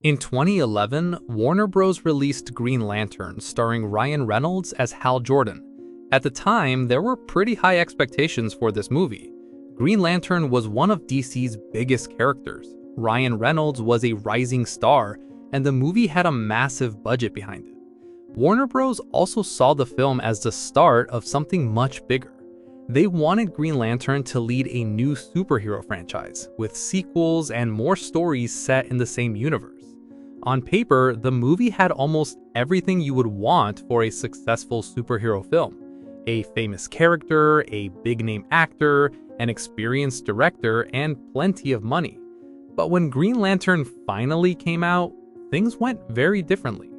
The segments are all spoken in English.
In 2011, Warner Bros. Released Green Lantern, starring Ryan Reynolds as Hal Jordan. At the time, there were pretty high expectations for this movie. Green Lantern was one of DC's biggest characters. Ryan Reynolds was a rising star, and the movie had a massive budget behind it. Warner Bros. Also saw the film as the start of something much bigger. They wanted Green Lantern to lead a new superhero franchise, with sequels and more stories set in the same universe. On paper, the movie had almost everything you would want for a successful superhero film. A famous character, a big-name actor, an experienced director, and plenty of money. But when Green Lantern finally came out, things went very differently.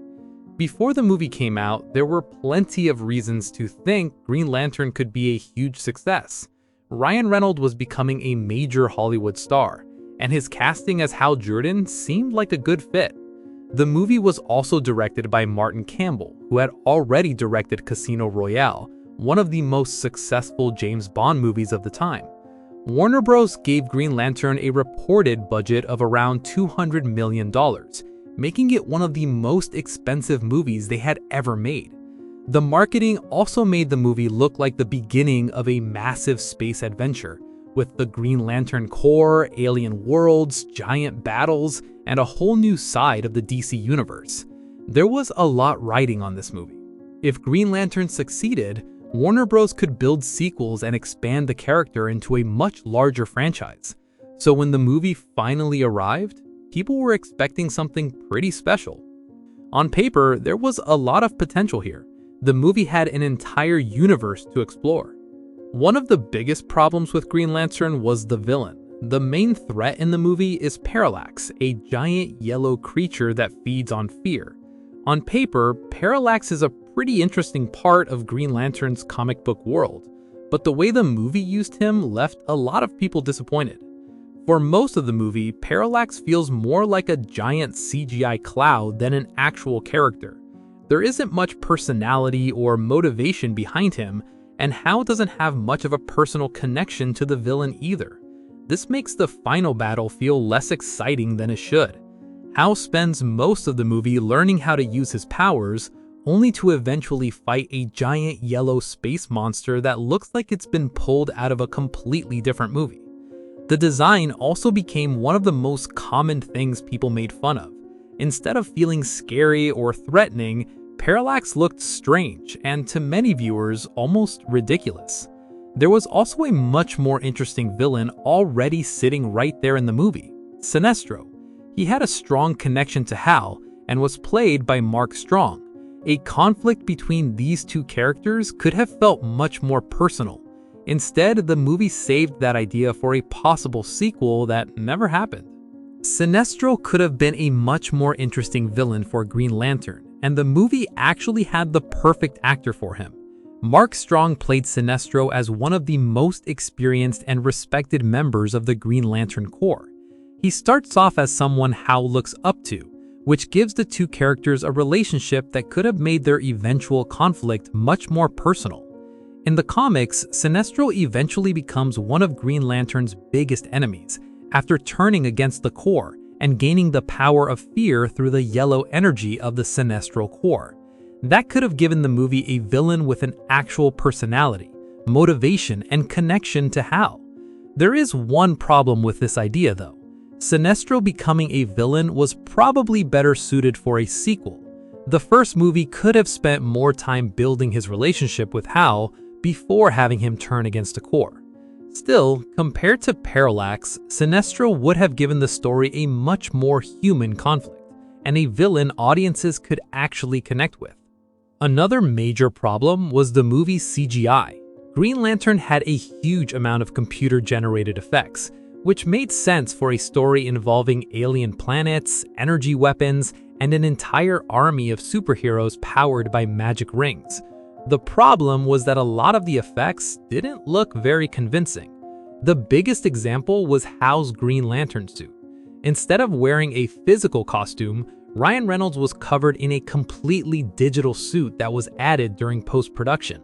Before the movie came out, there were plenty of reasons to think Green Lantern could be a huge success. Ryan Reynolds was becoming a major Hollywood star, and his casting as Hal Jordan seemed like a good fit. The movie was also directed by Martin Campbell, who had already directed Casino Royale, one of the most successful James Bond movies of the time. Warner Bros. Gave Green Lantern a reported budget of around $200 million, making it one of the most expensive movies they had ever made. The marketing also made the movie look like the beginning of a massive space adventure, with the Green Lantern Corps, alien worlds, giant battles, and a whole new side of the DC universe. There was a lot riding on this movie. If Green Lantern succeeded, Warner Bros. Could build sequels and expand the character into a much larger franchise. So when the movie finally arrived, people were expecting something pretty special. On paper, there was a lot of potential here. The movie had an entire universe to explore. One of the biggest problems with Green Lantern was the villain. The main threat in the movie is Parallax, a giant yellow creature that feeds on fear. On paper, Parallax is a pretty interesting part of Green Lantern's comic book world, but the way the movie used him left a lot of people disappointed. For most of the movie, Parallax feels more like a giant CGI cloud than an actual character. There isn't much personality or motivation behind him, and Hal doesn't have much of a personal connection to the villain either. This makes the final battle feel less exciting than it should. Hal spends most of the movie learning how to use his powers, only to eventually fight a giant yellow space monster that looks like it's been pulled out of a completely different movie. The design also became one of the most common things people made fun of. Instead of feeling scary or threatening, Parallax looked strange and, to many viewers, almost ridiculous. There was also a much more interesting villain already sitting right there in the movie, Sinestro. He had a strong connection to Hal and was played by Mark Strong. A conflict between these two characters could have felt much more personal. Instead, the movie saved that idea for a possible sequel that never happened. Sinestro could have been a much more interesting villain for Green Lantern, and the movie actually had the perfect actor for him. Mark Strong played Sinestro as one of the most experienced and respected members of the Green Lantern Corps. He starts off as someone Hal looks up to, which gives the two characters a relationship that could have made their eventual conflict much more personal. In the comics, Sinestro eventually becomes one of Green Lantern's biggest enemies after turning against the Corps and gaining the power of fear through the yellow energy of the Sinestro Corps. That could have given the movie a villain with an actual personality, motivation, and connection to Hal. There is one problem with this idea, though. Sinestro becoming a villain was probably better suited for a sequel. The first movie could have spent more time building his relationship with Hal before having him turn against the Corps. Still, compared to Parallax, Sinestro would have given the story a much more human conflict, and a villain audiences could actually connect with. Another major problem was the movie's CGI. Green Lantern had a huge amount of computer-generated effects, which made sense for a story involving alien planets, energy weapons, and an entire army of superheroes powered by magic rings. The problem was that a lot of the effects didn't look very convincing. The biggest example was Hal's Green Lantern suit. Instead of wearing a physical costume, Ryan Reynolds was covered in a completely digital suit that was added during post-production.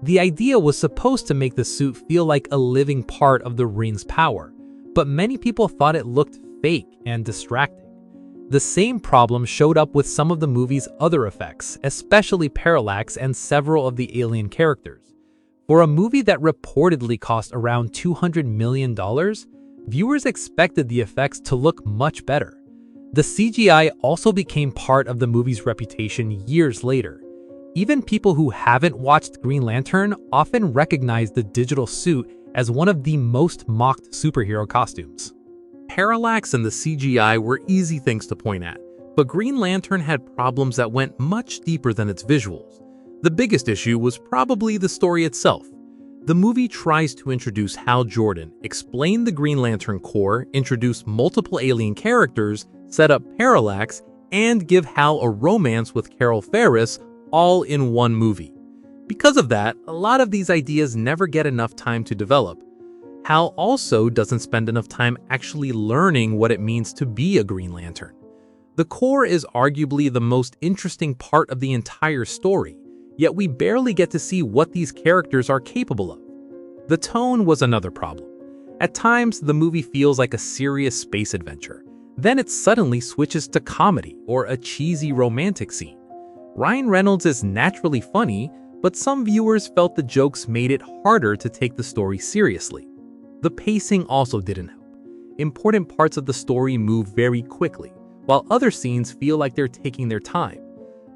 The idea was supposed to make the suit feel like a living part of the ring's power, but many people thought it looked fake and distracting. The same problem showed up with some of the movie's other effects, especially Parallax and several of the alien characters. For a movie that reportedly cost around $200 million, viewers expected the effects to look much better. The CGI also became part of the movie's reputation years later. Even people who haven't watched Green Lantern often recognize the digital suit as one of the most mocked superhero costumes. Parallax and the CGI were easy things to point at, but Green Lantern had problems that went much deeper than its visuals. The biggest issue was probably the story itself. The movie tries to introduce Hal Jordan, explain the Green Lantern Corps, introduce multiple alien characters, set up Parallax, and give Hal a romance with Carol Ferris, all in one movie. Because of that, a lot of these ideas never get enough time to develop. Hal also doesn't spend enough time actually learning what it means to be a Green Lantern. The Corps is arguably the most interesting part of the entire story, yet we barely get to see what these characters are capable of. The tone was another problem. At times, the movie feels like a serious space adventure. Then it suddenly switches to comedy or a cheesy romantic scene. Ryan Reynolds is naturally funny, but some viewers felt the jokes made it harder to take the story seriously. The pacing also didn't help. Important parts of the story move very quickly, while other scenes feel like they're taking their time.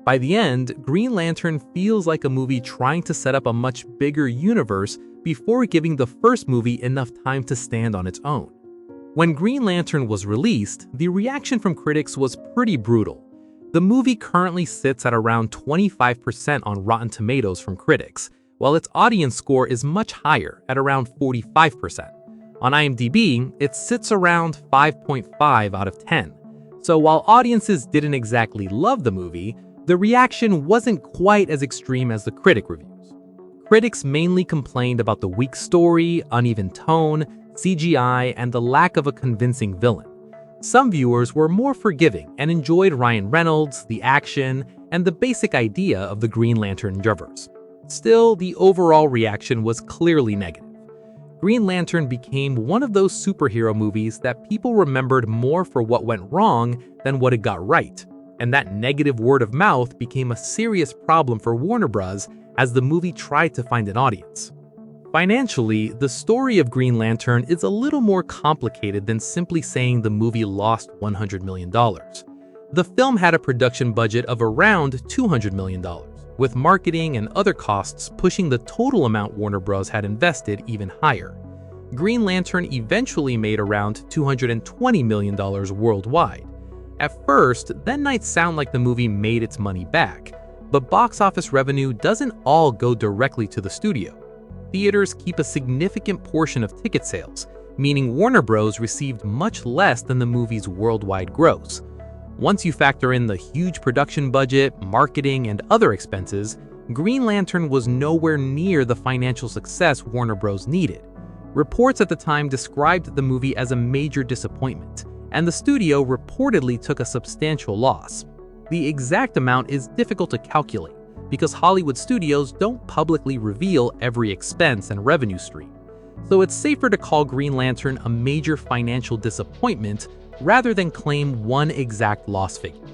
By the end, Green Lantern feels like a movie trying to set up a much bigger universe before giving the first movie enough time to stand on its own. When Green Lantern was released, the reaction from critics was pretty brutal. The movie currently sits at around 25% on Rotten Tomatoes from critics, while its audience score is much higher at around 45%. On IMDb, it sits around 5.5 out of 10. So while audiences didn't exactly love the movie, the reaction wasn't quite as extreme as the critic reviews. Critics mainly complained about the weak story, uneven tone, CGI, and the lack of a convincing villain. Some viewers were more forgiving and enjoyed Ryan Reynolds, the action, and the basic idea of the Green Lantern universe. Still, the overall reaction was clearly negative. Green Lantern became one of those superhero movies that people remembered more for what went wrong than what it got right, and that negative word of mouth became a serious problem for Warner Bros. As the movie tried to find an audience. Financially, the story of Green Lantern is a little more complicated than simply saying the movie lost $100 million. The film had a production budget of around $200 million, with marketing and other costs pushing the total amount Warner Bros. Had invested even higher. Green Lantern eventually made around $220 million worldwide. At first, that might sound like the movie made its money back, but box office revenue doesn't all go directly to the studio. Theaters keep a significant portion of ticket sales, meaning Warner Bros. Received much less than the movie's worldwide gross. Once you factor in the huge production budget, marketing, and other expenses, Green Lantern was nowhere near the financial success Warner Bros. Needed. Reports at the time described the movie as a major disappointment, and the studio reportedly took a substantial loss. The exact amount is difficult to calculate because Hollywood studios don't publicly reveal every expense and revenue stream. So it's safer to call Green Lantern a major financial disappointment rather than claim one exact loss figure.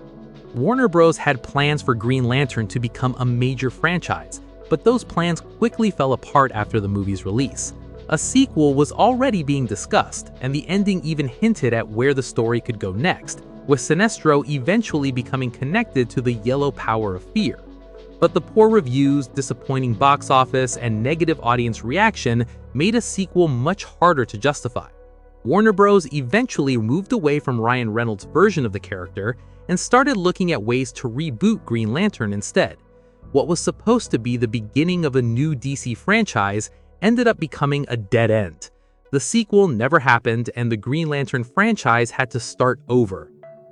Warner Bros. Had plans for Green Lantern to become a major franchise, but those plans quickly fell apart after the movie's release. A sequel was already being discussed, and the ending even hinted at where the story could go next, with Sinestro eventually becoming connected to the yellow power of fear. But the poor reviews, disappointing box office, and negative audience reaction made a sequel much harder to justify. Warner Bros. Eventually moved away from Ryan Reynolds' version of the character and started looking at ways to reboot Green Lantern instead. What was supposed to be the beginning of a new DC franchise ended up becoming a dead end. The sequel never happened, and the Green Lantern franchise had to start over.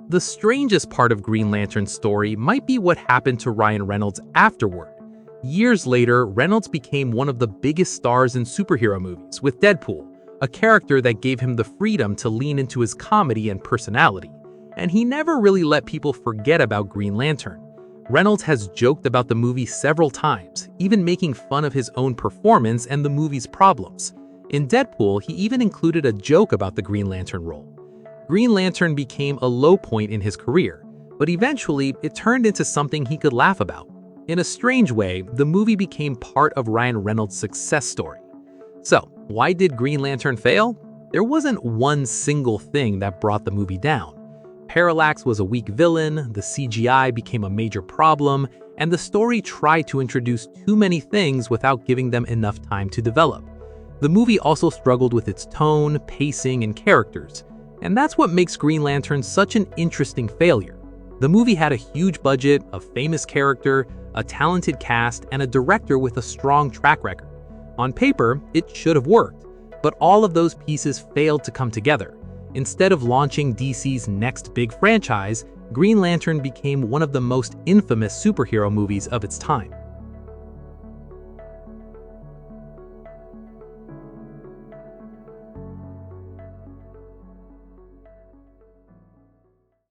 The strangest part of Green Lantern's story might be what happened to Ryan Reynolds afterward. Years later, Reynolds became one of the biggest stars in superhero movies with Deadpool, a character that gave him the freedom to lean into his comedy and personality. And he never really let people forget about Green Lantern. Reynolds has joked about the movie several times, even making fun of his own performance and the movie's problems. In Deadpool, he even included a joke about the Green Lantern role. Green Lantern became a low point in his career, but eventually it turned into something he could laugh about. In a strange way, the movie became part of Ryan Reynolds' success story. So, why did Green Lantern fail? There wasn't one single thing that brought the movie down. Parallax was a weak villain, the CGI became a major problem, and the story tried to introduce too many things without giving them enough time to develop. The movie also struggled with its tone, pacing, and characters, and that's what makes Green Lantern such an interesting failure. The movie had a huge budget, a famous character, a talented cast, and a director with a strong track record. On paper, it should have worked, but all of those pieces failed to come together. Instead of launching DC's next big franchise, Green Lantern became one of the most infamous superhero movies of its time.